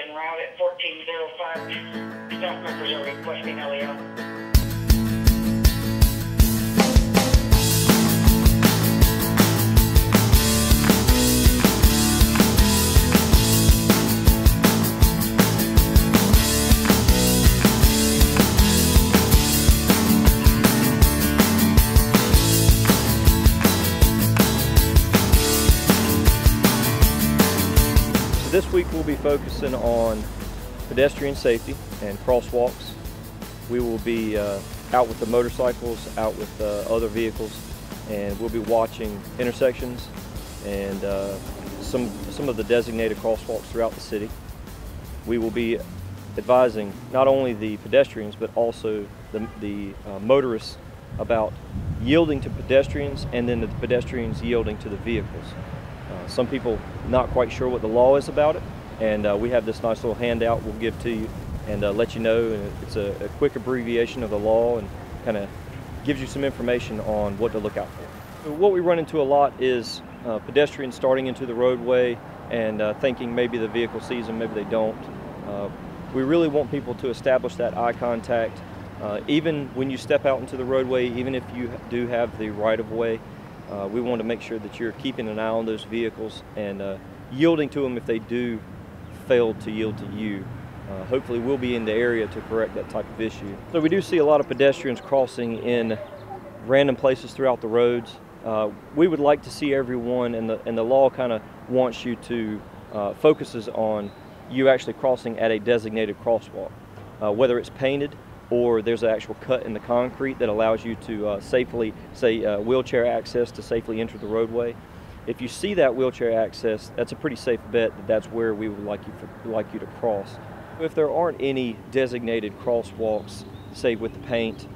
en route at 1405. Staff members are requesting LEO. This week we'll be focusing on pedestrian safety and crosswalks. We will be out with the motorcycles, out with other vehicles, and we'll be watching intersections and some of the designated crosswalks throughout the city. We will be advising not only the pedestrians but also the motorists about yielding to pedestrians and then the pedestrians yielding to the vehicles. Some people not quite sure what the law is about it, and we have this nice little handout we'll give to you and let you know. And it's a quick abbreviation of the law and kind of gives you some information on what to look out for. So what we run into a lot is pedestrians starting into the roadway and thinking maybe the vehicle sees them, maybe they don't. We really want people to establish that eye contact. Even when you step out into the roadway, even if you do have the right-of-way, we want to make sure that you're keeping an eye on those vehicles and yielding to them if they do fail to yield to you. Hopefully we'll be in the area to correct that type of issue. So we do see a lot of pedestrians crossing in random places throughout the roads. We would like to see everyone, and the law kind of wants you to focuses on you actually crossing at a designated crosswalk, whether it's painted or there's an actual cut in the concrete that allows you to safely, wheelchair access to safely enter the roadway. If you see that wheelchair access, that's a pretty safe bet that that's where we would like you to cross. If there aren't any designated crosswalks, say with the paint,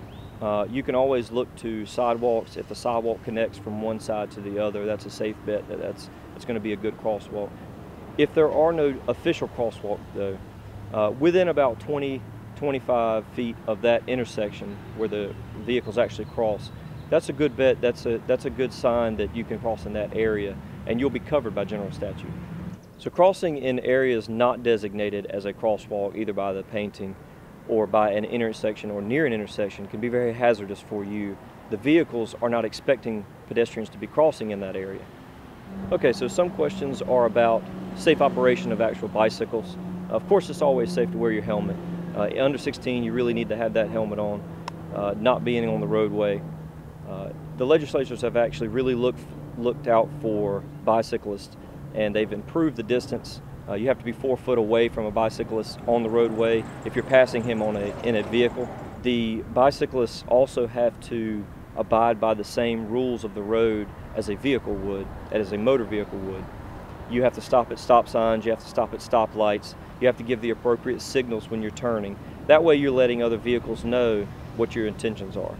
you can always look to sidewalks. If the sidewalk connects from one side to the other, that's a safe bet that it's going to be a good crosswalk. If there are no official crosswalk though, within about 25 feet of that intersection where the vehicles actually cross, that's a good bet. That's a good sign that you can cross in that area and you'll be covered by general statute. So crossing in areas not designated as a crosswalk, either by the painting or by an intersection or near an intersection, can be very hazardous for you. The vehicles are not expecting pedestrians to be crossing in that area. Okay, so some questions are about safe operation of actual bicycles. Of course, it's always safe to wear your helmet. Under 16, you really need to have that helmet on, not being on the roadway. The legislatures have actually really looked out for bicyclists, and they've improved the distance. You have to be 4 foot away from a bicyclist on the roadway if you're passing him in a vehicle. The bicyclists also have to abide by the same rules of the road as a vehicle would, as a motor vehicle would. You have to stop at stop signs, you have to stop at stoplights, you have to give the appropriate signals when you're turning. That way you're letting other vehicles know what your intentions are.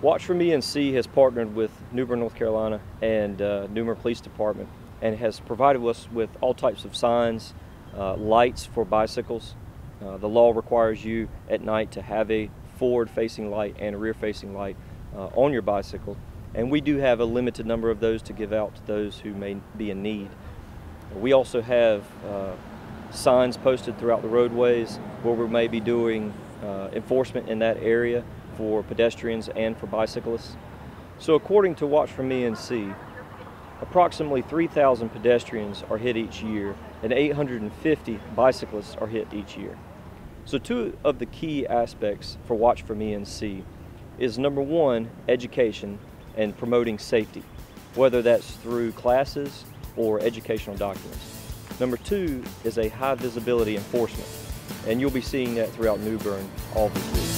Watch for Me NC has partnered with New Bern, North Carolina and New Bern Police Department and has provided us with all types of signs, lights for bicycles. The law requires you at night to have a forward-facing light and a rear-facing light on your bicycle, and we do have a limited number of those to give out to those who may be in need. We also have signs posted throughout the roadways where we may be doing enforcement in that area for pedestrians and for bicyclists. So according to Watch for Me NC, approximately 3,000 pedestrians are hit each year and 850 bicyclists are hit each year. So two of the key aspects for Watch for Me NC is number one, education and promoting safety, whether that's through classes or educational documents. Number two is a high visibility enforcement, and you'll be seeing that throughout New Bern all this week.